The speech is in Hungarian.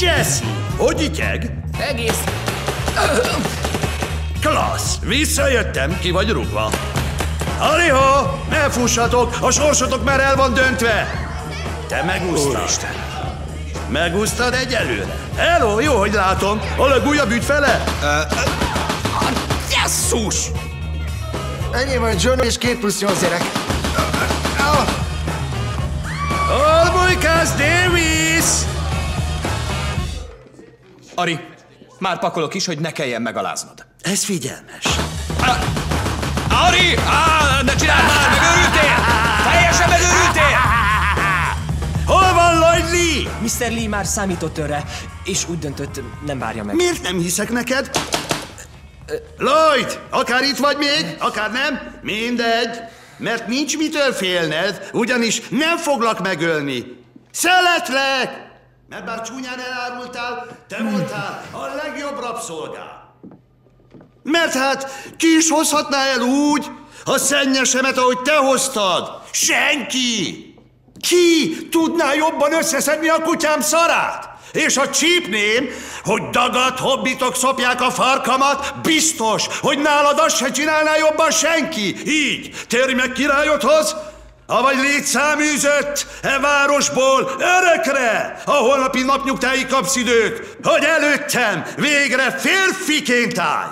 Jesse, hogy ityeg? Egész. Klassz, visszajöttem, ki vagy rúgva. Aliha, ne fussatok, a sorsotok már el van döntve. Te megúsztad. Úristen. Megúsztad egyelőre. Hello, jó, hogy látom. A legújabb ügyfele? Jesszus! Ennyi van John és 2+8 gyerek. Hol bujkálsz, Davis? Ari, már pakolok is, hogy ne kelljen megaláznod. Ez figyelmes. Ari! Ne csináld már, megőrültél! Teljesen megőrültél! Hol van Lloyd Lee? Mr. Lee már számított önre, és úgy döntött, nem várja meg. Miért nem hiszek neked? Lloyd, akár itt vagy még, akár nem, mindegy. Mert nincs mitől félned, ugyanis nem foglak megölni. Szeretlek! Mert bár csúnyán elárultál, te voltál a legjobb rabszolgám. Mert hát ki is hozhatná el úgy a szennyesemet, ahogy te hoztad? Senki! Ki tudná jobban összeszedni a kutyám szarát? És ha csípném, hogy dagadt hobbitok szopják a farkamat, biztos, hogy nálad azt se csinálná jobban senki. Így, térj meg királyodhoz, avagy légy száműzött e városból örökre, a holnapi napnyugtáig kapsz időt, hogy előttem végre férfiként állj.